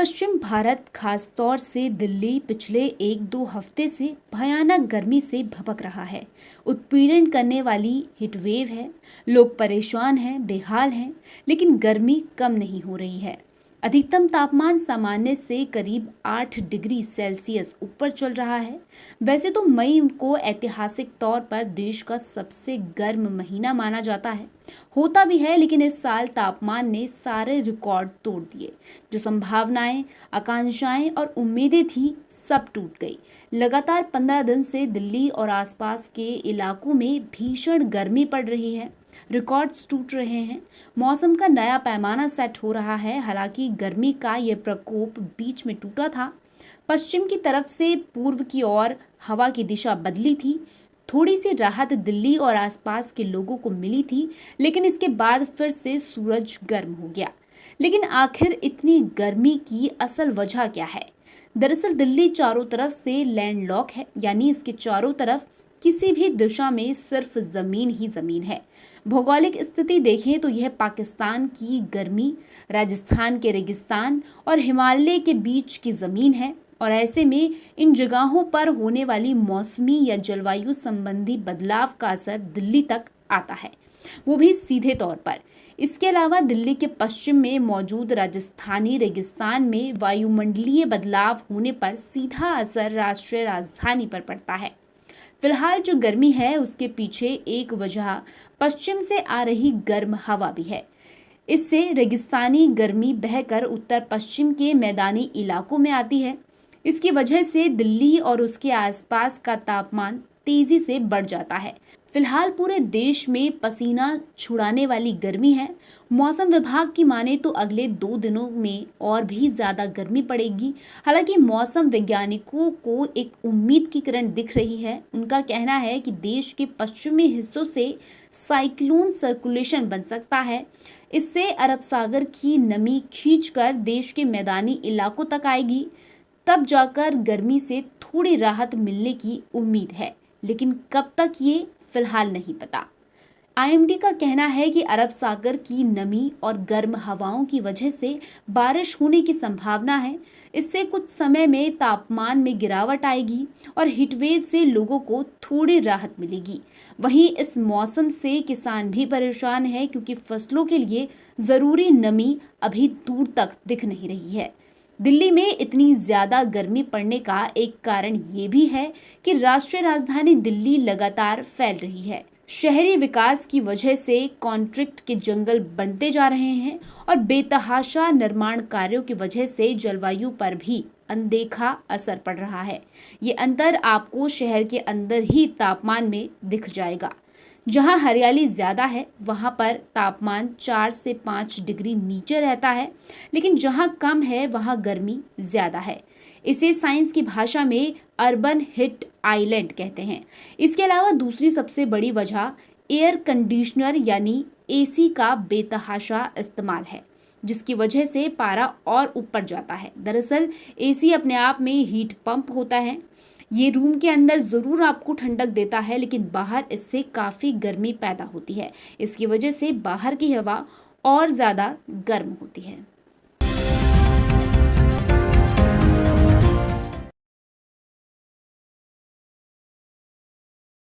पश्चिम भारत, खास तौर से दिल्ली, पिछले 1-2 हफ्ते से भयानक गर्मी से भपक रहा है। उत्पीड़न करने वाली हीट वेव है। लोग परेशान हैं, बेहाल हैं, लेकिन गर्मी कम नहीं हो रही है। अधिकतम तापमान सामान्य से करीब 8 डिग्री सेल्सियस ऊपर चल रहा है। वैसे तो मई को ऐतिहासिक तौर पर देश का सबसे गर्म महीना माना जाता है, होता भी है, लेकिन इस साल तापमान ने सारे रिकॉर्ड तोड़ दिए। जो संभावनाएं, आकांक्षाएं और उम्मीदें थी, सब टूट गई। लगातार 15 दिन से दिल्ली और आसपास के इलाकों में भीषण गर्मी पड़ रही है। रिकॉर्ड्स टूट रहे हैं। मौसम का नया पैमाना सेट हो रहा है। हालांकि गर्मी का यह प्रकोप बीच में टूटा था। पश्चिम की तरफ से पूर्व की ओर हवा की दिशा बदली थी। थोड़ी सी राहत दिल्ली और आसपास के लोगों को मिली थी, लेकिन इसके बाद फिर से सूरज गर्म हो गया। लेकिन आखिर इतनी गर्मी की असल वजह क्या है? दरअसल दिल्ली चारों तरफ से लैंडलॉक है, यानी इसके चारों तरफ किसी भी दिशा में सिर्फ जमीन ही जमीन है। भौगोलिक स्थिति देखें तो यह पाकिस्तान की गर्मी, राजस्थान के रेगिस्तान और हिमालय के बीच की जमीन है। और ऐसे में इन जगहों पर होने वाली मौसमी या जलवायु संबंधी बदलाव का असर दिल्ली तक आता है, वो भी सीधे तौर पर। इसके अलावा दिल्ली के पश्चिम में मौजूद राजस्थानी रेगिस्तान में वायुमंडलीय बदलाव होने पर सीधा असर राष्ट्रीय राजधानी पर पड़ता है। फिलहाल जो गर्मी है, उसके पीछे एक वजह पश्चिम से आ रही गर्म हवा भी है। इससे रेगिस्तानी गर्मी बहकर उत्तर पश्चिम के मैदानी इलाकों में आती है। इसकी वजह से दिल्ली और उसके आसपास का तापमान तेजी से बढ़ जाता है। फिलहाल पूरे देश में पसीना छुड़ाने वाली गर्मी है। मौसम विभाग की माने तो अगले 2 दिनों में और भी ज्यादा गर्मी पड़ेगी। हालांकि मौसम वैज्ञानिकों को एक उम्मीद की किरण दिख रही है। उनका कहना है कि देश के पश्चिमी हिस्सों से साइक्लोन सर्कुलेशन बन सकता है। इससे अरब सागर की नमी खींचकर देश के मैदानी इलाकों तक आएगी। तब जाकर गर्मी से थोड़ी राहत मिलने की उम्मीद है, लेकिन कब तक ये फिलहाल नहीं पता। आईएमडी का कहना है कि अरब सागर की नमी और गर्म हवाओं की वजह से बारिश होने की संभावना है। इससे कुछ समय में तापमान में गिरावट आएगी और हीटवेव से लोगों को थोड़ी राहत मिलेगी। वहीं इस मौसम से किसान भी परेशान है, क्योंकि फसलों के लिए जरूरी नमी अभी दूर तक दिख नहीं रही है। दिल्ली में इतनी ज्यादा गर्मी पड़ने का एक कारण ये भी है कि राष्ट्रीय राजधानी दिल्ली लगातार फैल रही है। शहरी विकास की वजह से कंक्रीट के जंगल बनते जा रहे हैं और बेतहाशा निर्माण कार्यों की वजह से जलवायु पर भी अनदेखा असर पड़ रहा है। ये अंतर आपको शहर के अंदर ही तापमान में दिख जाएगा। जहां हरियाली ज्यादा है, वहां पर तापमान 4 से 5 डिग्री नीचे रहता है, लेकिन जहां कम है वहां गर्मी ज्यादा है। इसे साइंस की भाषा में अर्बन हीट आइलैंड कहते हैं। इसके अलावा दूसरी सबसे बड़ी वजह एयर कंडीशनर यानी एसी का बेतहाशा इस्तेमाल है, जिसकी वजह से पारा और ऊपर जाता है। दरअसल एसी अपने आप में हीट पंप होता है। ये रूम के अंदर जरूर आपको ठंडक देता है, लेकिन बाहर इससे काफी गर्मी पैदा होती है। इसकी वजह से बाहर की हवा और ज्यादा गर्म होती है।